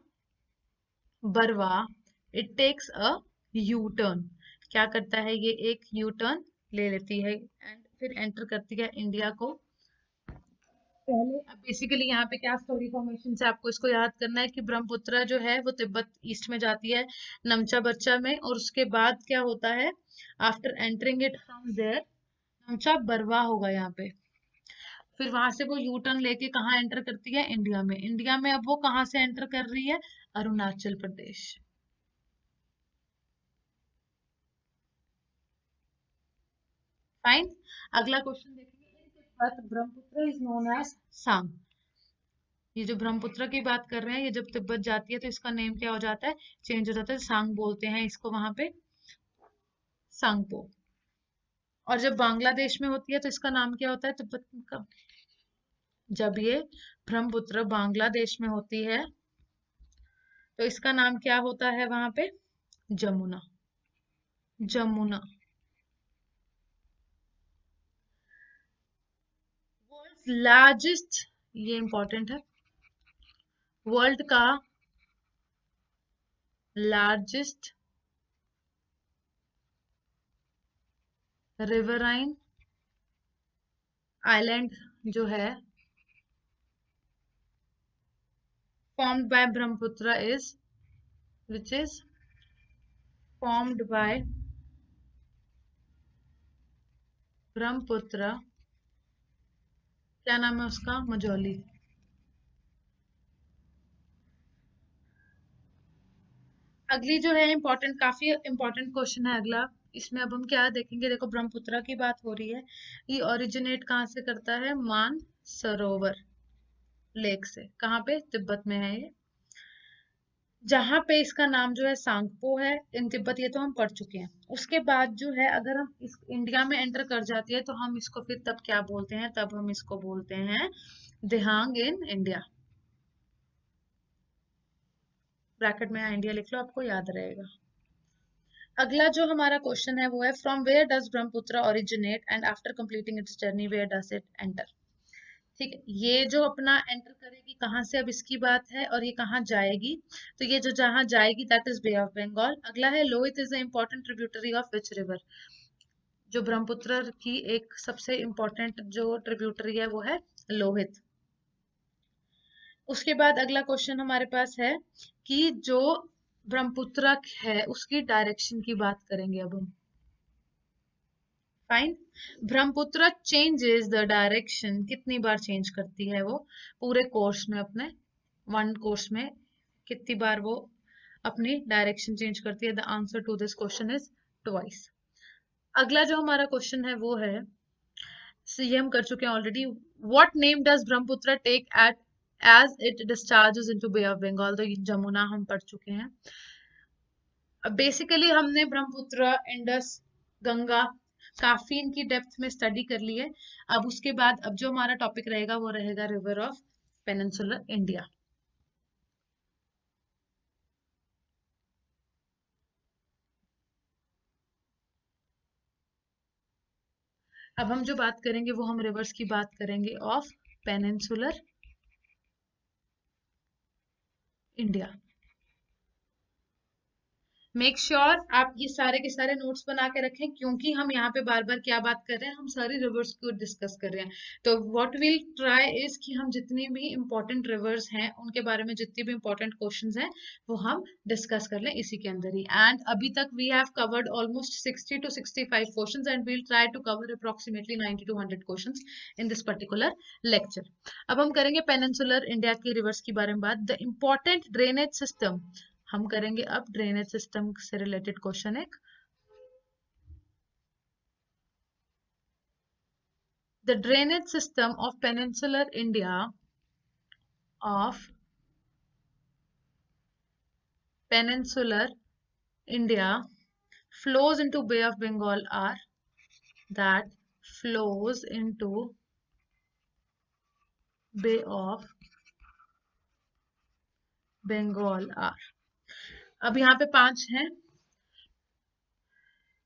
Barwa it takes a U turn, क्या करता है ये, एक यू टर्न ले लेती है एंड फिर एंटर करती है इंडिया को। पहले अब बेसिकली यहाँ पे क्या स्टोरी फॉर्मेशन से आपको इसको याद करना है कि ब्रह्मपुत्र जो है वो तिब्बत ईस्ट में जाती है नमचा बच्चा में, और उसके बाद क्या होता है, after entering it from there Namcha Barwa होगा यहाँ पे, फिर वहां से वो यू टर्न लेके कहाँ एंटर करती है, इंडिया में। इंडिया में अब वो कहाँ से एंटर कर रही है, अरुणाचल प्रदेश। फाइन। अगला क्वेश्चन देखेंगे, in Tibet Brahmaputra is known as Tsangpo. ये जो ब्रह्मपुत्र की बात कर रहे हैं, ये जब तिब्बत जाती है तो इसका नेम क्या हो जाता है, चेंज हो जाता है, सांग बोलते हैं इसको वहां पे, सांगपो। और जब बांग्लादेश में होती है तो इसका नाम क्या होता है तिब्बत का, जब ये ब्रह्मपुत्र बांग्लादेश में होती है तो इसका नाम क्या होता है वहां पे, जमुना, जमुना। वर्ल्ड लार्जेस्ट, ये इंपॉर्टेंट है, वर्ल्ड का लार्जेस्ट रिवराइन आइलैंड जो है formed by Brahmaputra is, which is formed by Brahmaputra, क्या नाम है उसका, मजौली। अगली जो है इम्पोर्टेंट, काफी इम्पोर्टेंट क्वेश्चन है अगला, इसमें अब हम क्या देखेंगे, देखो ब्रह्मपुत्र की बात हो रही है, ये ओरिजिनेट कहाँ से करता है, मान सरोवर लेक से, कहाँ पे, तिब्बत में है ये, जहां पे इसका नाम जो है सांगपो है इन तिब्बत, ये तो हम पढ़ चुके हैं। उसके बाद जो है अगर हम इस इंडिया में एंटर कर जाती है तो हम इसको फिर तब क्या बोलते हैं, तब हम इसको बोलते हैं दिहांग इन इंडिया। ब्रैकेट में इंडिया लिख लो, आपको याद रहेगा। अगला जो हमारा क्वेश्चन है वो है, from where does Brahmaputra originate and after completing its journey where does it enter. ठीक है, ये जो अपना एंटर करेगी कहाँ से, अब इसकी बात है, और ये कहाँ जाएगी, तो ये जो जहाँ जाएगी that is Bay of Bengal. अगला है, Lohit is the important tributary of which river, जो ब्रह्मपुत्र की एक सबसे इम्पोर्टेंट जो ट्रिब्यूटरी है वो है लोहित। उसके बाद अगला क्वेश्चन हमारे पास है कि जो ब्रह्मपुत्र है उसकी डायरेक्शन की बात करेंगे अब हम। Fine. Brahmaputra changes the direction, कितनी बार चेंज करती है वो पूरे कोर्स में, अपने वन कोर्स में कितनी बार वो अपनी डायरेक्शन चेंज करती है, the answer to this question is twice. अगला जो हमारा क्वेश्चन है वो है, ये हम कर चुके हैं already, what name does Brahmaputra take at as it discharges into Bay of Bengal, तो ये जमुना हम पढ़ चुके हैं। अब बेसिकली हमने ब्रह्मपुत्र, इंडस, गंगा काफी इनकी डेप्थ में स्टडी कर ली है। अब उसके बाद अब जो हमारा टॉपिक रहेगा वो रहेगा रिवर ऑफ पेनिनसुलर इंडिया। अब हम जो बात करेंगे वो हम रिवर्स की बात करेंगे of peninsular India. Make sure आप ये सारे के सारे नोट्स बना के रखें, क्योंकि हम यहाँ पे बार बार क्या बात कर रहे हैं, हम सारी रिवर्स को डिस्कस कर रहे हैं। तो व्हाट विल ट्राई इज कि हम जितनी भी इंपॉर्टेंट रिवर्स हैं उनके बारे में जितने भी इंपॉर्टेंट क्वेश्चंस हैं वो हम डिस्कस कर लें इसी के अंदर ही। एंड अभी तक we have covered almost 60 to 65 questions and we'll try to cover approximately 90 to 100 questions in this particular lecture. अब हम करेंगे पेनिनसुलर इंडिया की रिवर्स के बारे में बात। द इम्पोर्टेंट ड्रेनेज सिस्टम, हम करेंगे अब ड्रेनेज सिस्टम से रिलेटेड क्वेश्चन एक। The drainage system of peninsular India, of peninsular India flows into Bay of Bengal are, that flows into Bay of Bengal are. अब यहाँ पे 5 हैं,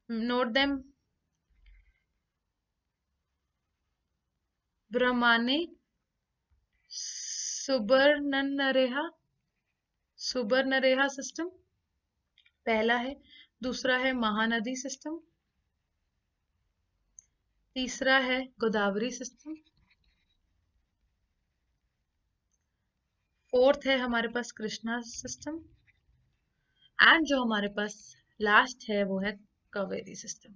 note them. Brahmani, Subarnarekha, Subarnarekha system पहला है। दूसरा है महानदी सिस्टम। तीसरा है गोदावरी सिस्टम। फोर्थ है हमारे पास कृष्णा सिस्टम। एंड जो हमारे पास लास्ट है वो है कावेरी सिस्टम।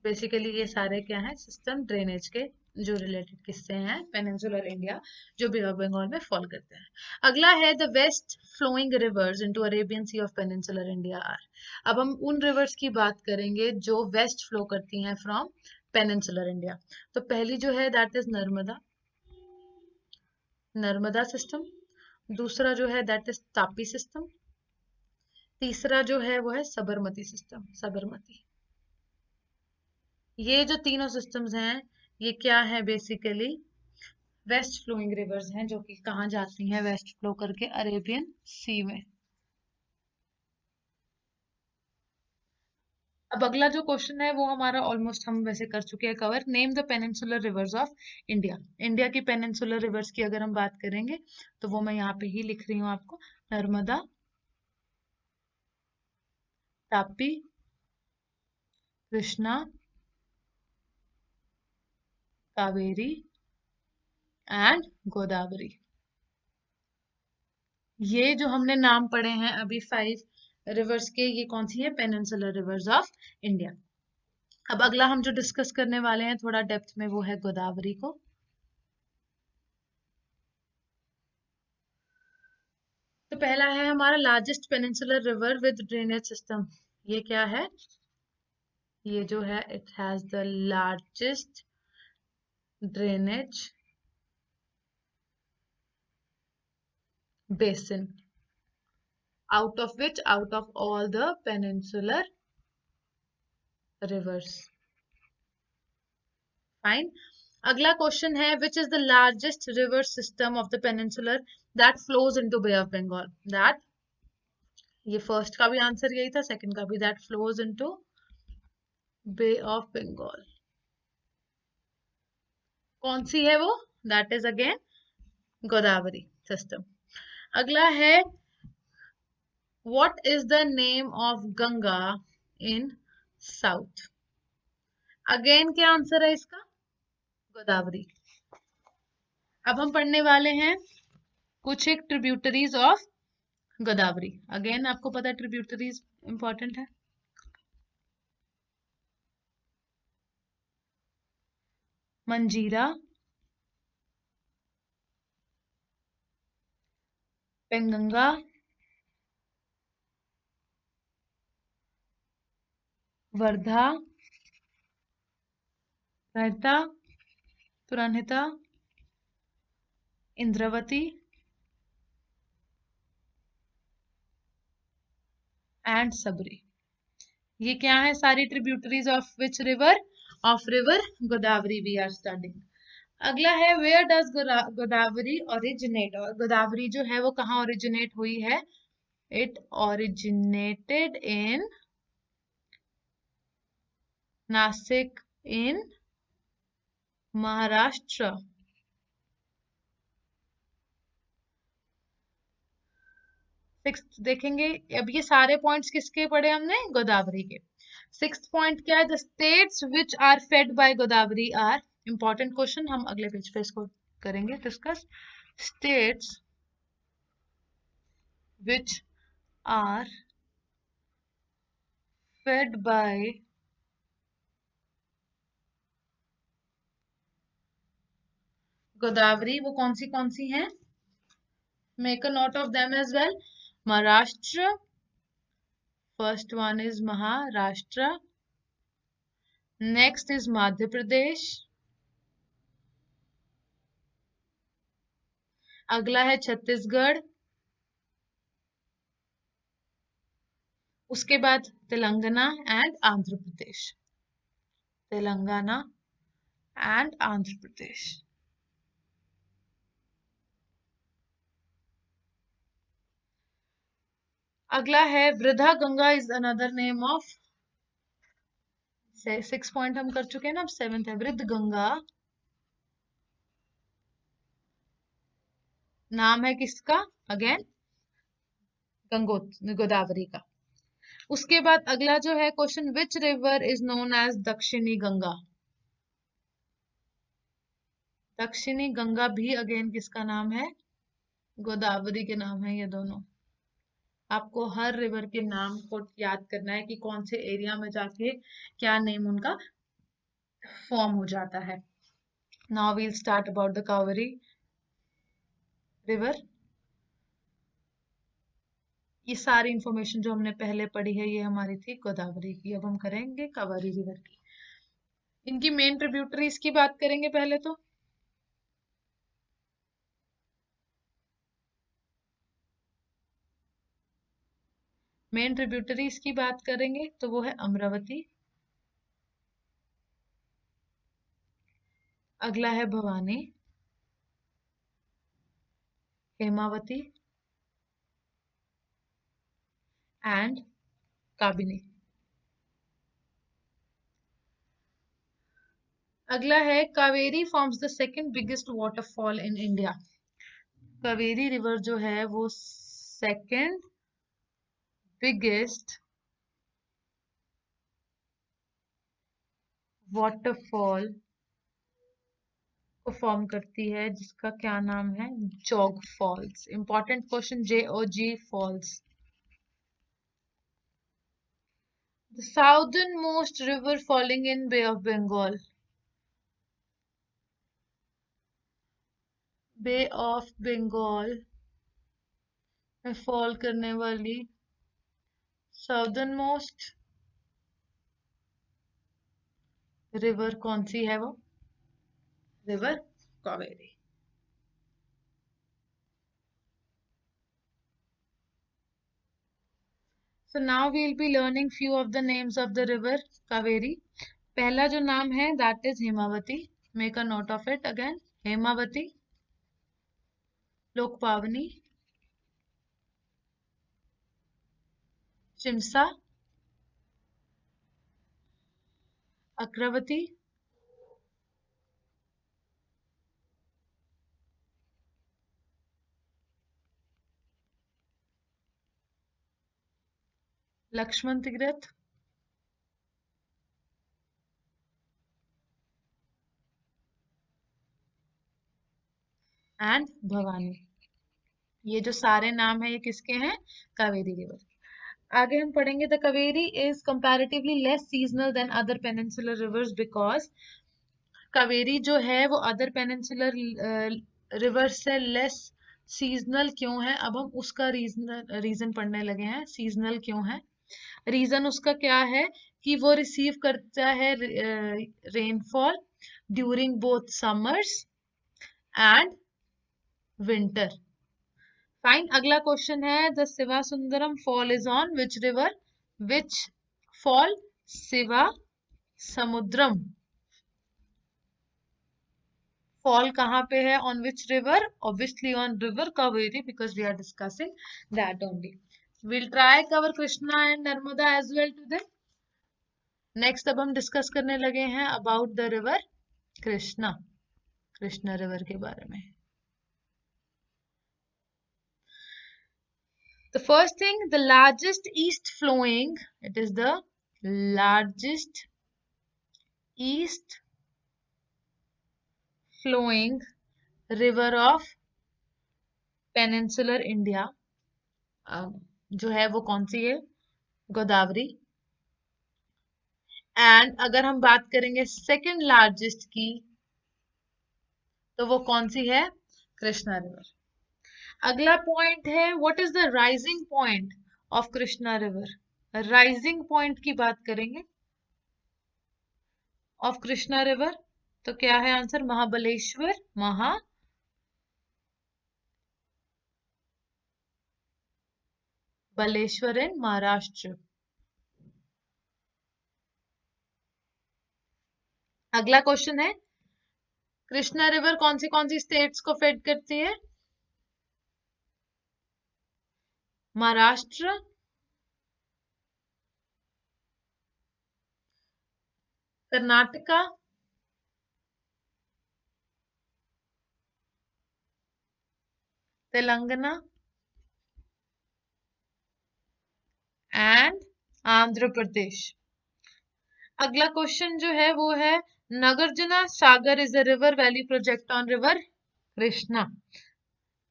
बेसिकली ये सारे क्या है, सिस्टम ड्रेनेज के जो रिलेटेड किस्से हैं पेनिनसुलर इंडिया जो बे ऑफ बंगाल में फॉल करते हैं। अगला है the west flowing rivers into Arabian sea of peninsular India are. अब हम उन रिवर्स की बात करेंगे जो वेस्ट फ्लो करती हैं फ्रॉम पेनिनसुलर इंडिया। तो पहली जो है that is Narmada, Narmada system. दूसरा जो है दैट इज तापी सिस्टम। तीसरा जो है वो है साबरमती सिस्टम, साबरमती। ये जो तीनों सिस्टम्स हैं ये क्या है, बेसिकली वेस्ट फ्लोइंग रिवर्स हैं जो कि कहाँ जाती हैं, वेस्ट फ्लो करके अरेबियन सी में। अब अगला जो क्वेश्चन है वो हमारा ऑलमोस्ट हम वैसे कर चुके हैं cover. Name the peninsular reverse of India. India की पेनिनसुलर रिवर्स की अगर हम बात करेंगे तो वो मैं यहाँ पे ही लिख रही हूँ आपको, नर्मदा, तापी, कृष्णा, कावेरी एंड गोदावरी। ये जो हमने नाम पढ़े हैं अभी 5 रिवर्स के, ये कौन सी है, पेनिनसुलर रिवर्स ऑफ इंडिया। अब अगला हम जो डिस्कस करने वाले हैं थोड़ा डेप्थ में वो है गोदावरी को। तो पहला है हमारा largest peninsular river with drainage system. ये क्या है, ये जो है it has the largest drainage basin out of which, out of all the peninsular rivers. Fine. अगला क्वेश्चन है which is the largest river system of the peninsular that flows into Bay of Bengal. That, ये first का भी answer यही था, second का भी, that flows into Bay of Bengal. कौन सी है वो, that is again Godavari system. अगला है what is the name of Ganga in south। Again क्या आंसर है इसका, गोदावरी। अब हम पढ़ने वाले हैं कुछ एक ट्रिब्यूटरीज ऑफ गोदावरी। अगेन आपको पता है ट्रिब्यूटरीज इंपॉर्टेंट है। मंजीरा, पेंगंगा, वर्धा, रहता, पुरानहिता, इंद्रावती एंड सबरी। ये क्या है, सारी tributaries of which river, of river Godavari we are studying. अगला है वेयर डज गोदावरी ओरिजिनेट। और गोदावरी जो है वो कहाँ ओरिजिनेट हुई है, it originated in Nashik in Maharashtra. Sixth देखेंगे, अब ये सारे पॉइंट्स किसके पढ़े हमने, गोदावरी के। सिक्स्थ पॉइंट क्या है, the states which are fed by Godavari are. Important question, हम अगले पेज पे इसको करेंगे discuss. States which are fed by Godavari, वो कौन सी हैं, make a note of them as well. Maharashtra, first one is Maharashtra, next is Madhya Pradesh, अगला है छत्तीसगढ़, उसके बाद तेलंगाना एंड आंध्र प्रदेश, तेलंगाना एंड आंध्र प्रदेश। अगला है Vriddha Ganga is another name of, 6 point हम कर चुके हैं ना, अब 7th है। वृद्ध गंगा नाम है किसका? अगेन गोदावरी का। उसके बाद अगला जो है question, which river is known as Dakshini Ganga? दक्षिणी गंगा भी अगेन किसका नाम है? गोदावरी के नाम है ये दोनों। आपको हर रिवर के नाम को याद करना है कि कौन से एरिया में जाके क्या नेम उनका फॉर्म हो जाता है। Now we'll start about the Kaveri river. ये सारी इंफॉर्मेशन जो हमने पहले पढ़ी है ये हमारी थी गोदावरी की। अब हम करेंगे कावेरी रिवर की। इनकी मेन ट्रिब्यूटरीज की बात करेंगे पहले तो। मेन ट्रिब्यूटरीज की बात करेंगे तो वो है अमरावती, अगला है भवानी, हेमावती एंड काबिनी। अगला है Kaveri forms the second biggest waterfall in India. Kaveri river जो है वो सेकंड बिगेस्ट वाटरफॉल को फॉर्म करती है, जिसका क्या नाम है? Jog falls. Important question, JOG falls. The southernmost river falling in Bay of Bengal. Bay of Bengal में फॉल करने वाली साउदर्न मोस्ट रिवर कौन सी है? वो river Kaveri. So now we'll be learning few of the names of the river Kaveri. पहला जो नाम है that is Hemavati. Make a note of it again. Hemavati, लोकपावनी, चिमसा, अक्रावती, Lakshman तीर्थ एंड भवानी। ये जो सारे नाम है ये किसके हैं? कावेरी रिवर। आगे हम पढ़ेंगे the Kaveri is comparatively less seasonal than other peninsular rivers because Kaveri जो है वो अदर पेनिनसुलर रिवर से लेस सीजनल क्यों है? अब हम उसका रीजन पढ़ने लगे हैं। सीजनल क्यों है? रीजन उसका क्या है कि वो रिसीव करता है rainfall during both summers and winter. Fine. अगला क्वेश्चन है the Shiva Sundaram fall is on which river? Which fall? Shiva Samudram fall कहाँ पे है? On which river? Obviously on river Kaveri because we are discussing that only. Will try cover Krishna and Narmada as well today. Next अब हम discuss करने लगे हैं about the river Krishna, Krishna river के बारे में। The first thing, the largest east flowing, it is the largest east flowing river of peninsular India जो है वो कौन सी है? गोदावरी। एंड अगर हम बात करेंगे सेकंड लार्जेस्ट की तो वो कौन सी है? कृष्णा रिवर। अगला पॉइंट है what is the rising point of Krishna river? Rising point की बात करेंगे ऑफ कृष्णा रिवर तो क्या है आंसर? महाबलेश्वर। महाबलेश्वर इन महाराष्ट्र। अगला क्वेश्चन है कृष्णा रिवर कौन सी स्टेट्स को फेड करती है? महाराष्ट्र, कर्नाटका, तेलंगाना एंड आंध्र प्रदेश। अगला क्वेश्चन जो है वो है Nagarjuna Sagar is a river valley project on river Krishna.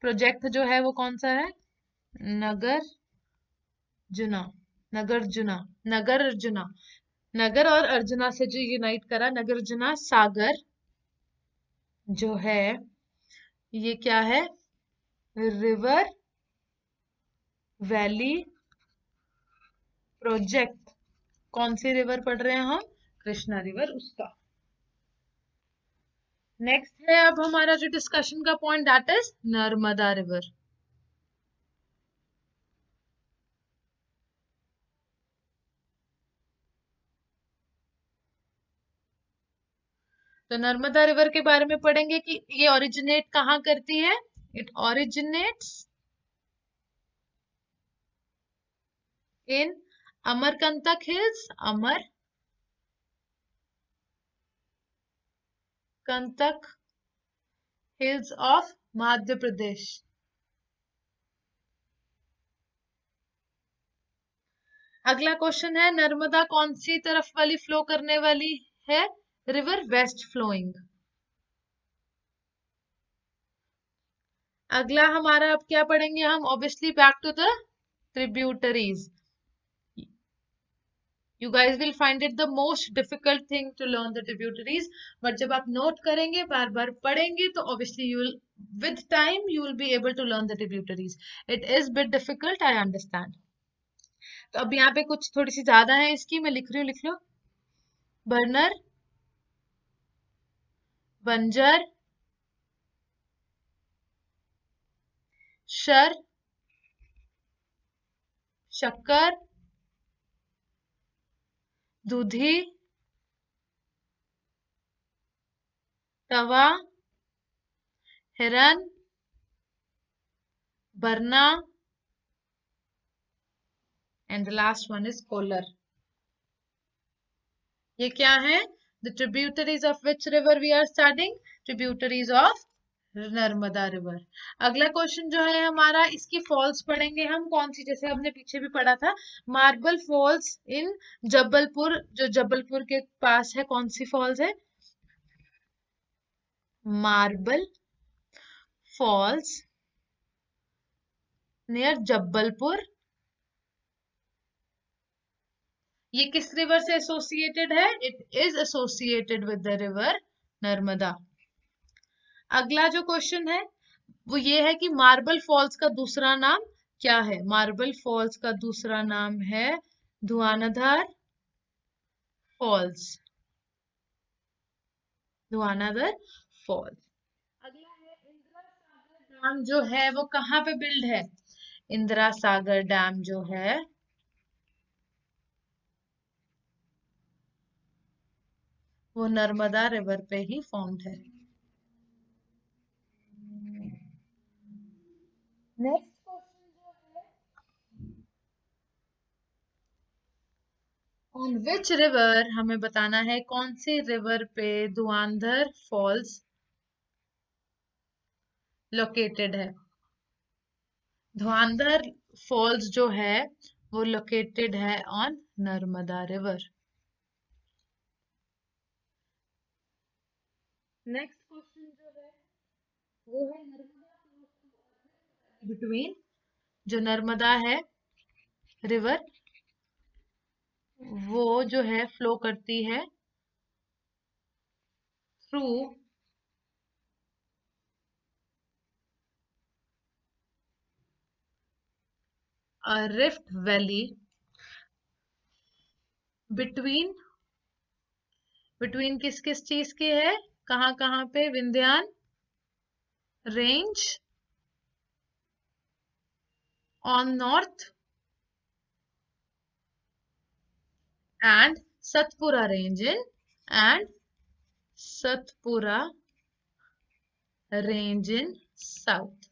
Project जो है वो कौन सा है? नगार्जुना, नागार्जुना, नागार्जुना, नगर और अर्जुना से जो यूनाइट करा, नागार्जुना सागर जो है ये क्या है? River valley project. कौन सी रिवर पढ़ रहे हैं हम? कृष्णा रिवर, उसका। नेक्स्ट है अब हमारा जो डिस्कशन का point, that is Narmada river. तो नर्मदा रिवर के बारे में पढ़ेंगे कि ये ओरिजिनेट कहाँ करती है। It originates in Amarkantak hills, Amarkantak hills of Madhya Pradesh. अगला क्वेश्चन है नर्मदा कौन सी तरफ वाली फ्लो करने वाली है? River west flowing. अगला हमारा अब क्या पढ़ेंगे हम? Obviously back to the tributaries. You guys will find it the most difficult thing to learn the tributaries, but जब आप नोट करेंगे, बार बार पढ़ेंगे, तो obviously you will, with time you will be able to learn the tributaries. It is bit difficult, I understand. तो अब यहाँ पे कुछ थोड़ी सी ज्यादा है इसकी, मैं लिख रही हूँ, लिख लो। बर्नर, बंजर, शर, शक्कर, Dudhi, Tawa, Hiran, Barna, and the last one is Kolar. ये क्या है? The tributaries of which river we are studying? Tributaries of Narmada river. अगला क्वेश्चन जो है हमारा, इसकी फॉल्स पढ़ेंगे हम कौन सी, जैसे हमने पीछे भी पढ़ा था, मार्बल फॉल्स इन जबलपुर। जो जबलपुर के पास है, कौन सी फॉल्स है? Marble falls near Jabalpur. ये किस रिवर से एसोसिएटेड है? It is associated with the river Narmada. अगला जो क्वेश्चन है वो ये है कि मार्बल फॉल्स का दूसरा नाम क्या है? मार्बल फॉल्स का दूसरा नाम है धुआंधार फॉल्स, धुआंधार फॉल्स। अगला है इंदिरा सागर डैम जो है वो कहाँ पे बिल्ड है? इंदिरा सागर डैम जो है वो नर्मदा रिवर पे ही फॉर्म्ड है। नेक्स्ट क्वेश्चन जो है, ऑन विच रिवर, हमें बताना है कौन सी रिवर पे धुआंधार फॉल्स लोकेटेड है। धुआंधार फॉल्स जो है वो लोकेटेड है on Narmada river. Next question जो है वो है नर्मदा बिटवीन, जो नर्मदा है रिवर वो जो है फ्लो करती है through a rift valley between, between किस किस चीज के है? कहाँ कहाँ पे? Vindhyan range on north and Satpura range in and Satpura range in south।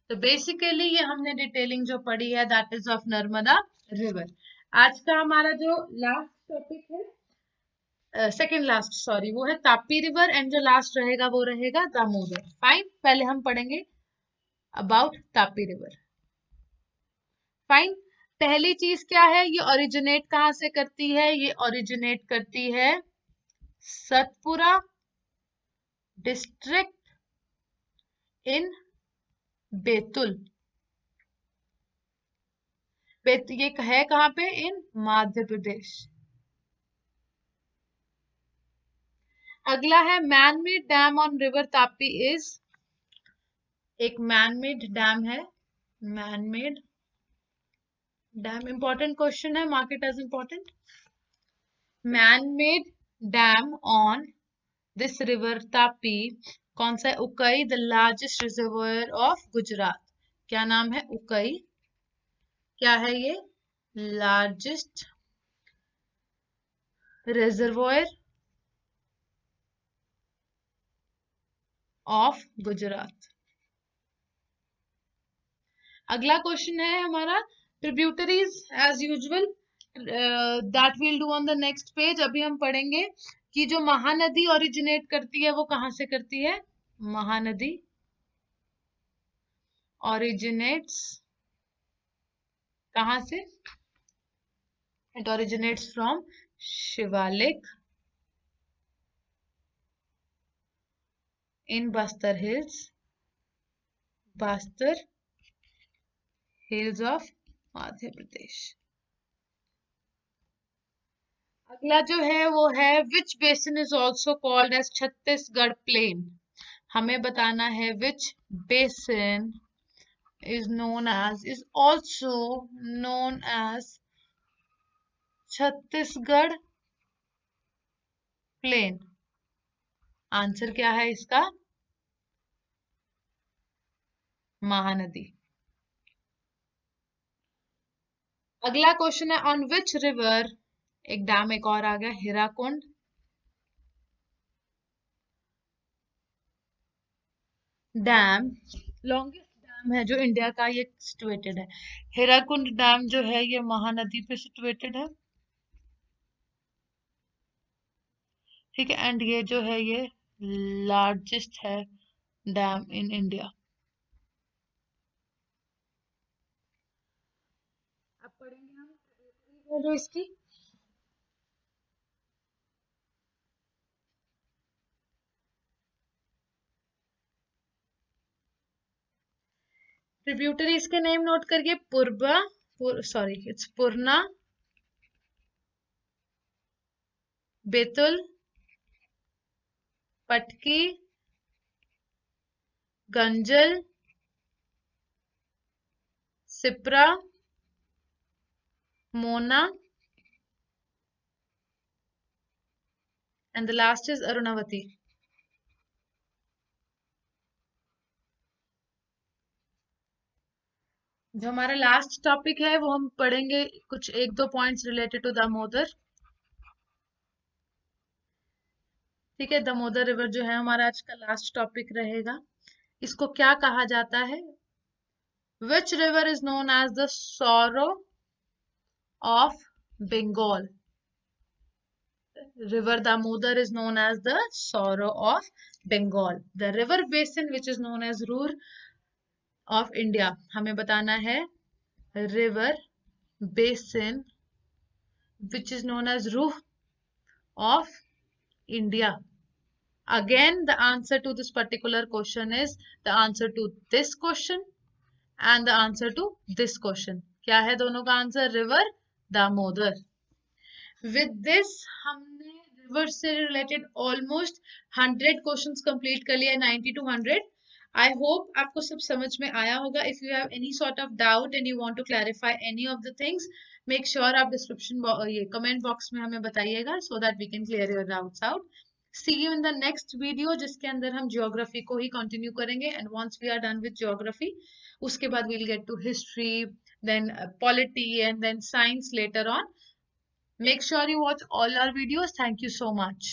तो बेसिकली ये हमने डिटेलिंग जो पढ़ी है that is of Narmada river. आज का हमारा जो लास्ट टॉपिक है सेकेंड लास्ट सॉरी, वो है तापी रिवर, एंड जो लास्ट रहेगा वो रहेगा दामोदर। फाइन, पहले हम पढ़ेंगे अबाउट तापी रिवर। फाइन, पहली चीज क्या है, ये ओरिजिनेट कहाँ से करती है, ये ओरिजिनेट करती है सतपुरा डिस्ट्रिक्ट इन बैतुल। ये है कहाँ पे, इन मध्य प्रदेश। अगला है man made dam on river Tapi is, एक मैन मेड डैम है, man made dam, important question है, mark it as important. Man made dam on this river Tapi कौन सा है, Ukai, the largest reservoir of Gujarat. क्या नाम है, उकई। क्या है ये, लार्जेस्ट रिजर्वोयर ऑफ गुजरात। अगला क्वेश्चन है हमारा tributaries as usual, that will do on the next page. अभी हम पढ़ेंगे कि जो महानदी ओरिजिनेट करती है वो कहाँ से करती है, महानदी ओरिजिनेट्स कहाँ से, it originates from Shivalik in Bastar hills, Bastar hills of Madhya Pradesh. अगला जो है वो है which basin is also called as Chhattisgarh plain. हमें बताना है which basin is also known as Chhattisgarh plain. Answer क्या है इसका, महानदी। अगला क्वेश्चन है ऑन विच रिवर, एक डैम एक और आ गया, हीराकुंड डैम, लॉन्गेस्ट डैम है जो इंडिया का, ये सिचुएटेड है। हीराकुंड डैम जो है ये महानदी पे सिचुएटेड है, ठीक है, एंड ये जो है ये लार्जेस्ट है डैम इन इंडिया। अब पढ़ेंगे हम जो इसकी, ट्रिब्यूटरीज के नेम नोट करिए, Purva, sorry it's Purna, Betul, Patki, Ganjal, Sipra, Mona, and the last is Arunavati. जो हमारा लास्ट टॉपिक है वो हम पढ़ेंगे कुछ एक दो पॉइंट्स रिलेटेड टू दामोदर, ठीक है। दामोदर रिवर जो है हमारा आज का लास्ट टॉपिक रहेगा। इसको क्या कहा जाता है, which river is known as the sorrow of Bengal. River Damodar is known as the sorrow of Bengal. The river basin which is known as Ruhr of India. हमें बताना है river basin which is known as Ruhr of India. Again, the answer to this particular question is the answer to this question and the answer to this question. क्या है दोनों का answer, river Damodar. With this हमने river से related almost 100 questions complete कर लिया, 90 to 100। I hope आपको सब समझ में आया होगा। If you have any sort of doubt and you want to clarify any of the things, make sure आप डिस्क्रिप्शन ये कमेंट बॉक्स में हमें बताइएगा, so that we can clear your doubts out. See you in the next video, जिसके अंदर हम geography को ही कंटिन्यू करेंगे, and once we are done with geography उसके बाद we'll get to history, then polity and then science letter on. Make sure you watch all our videos. Thank you so much.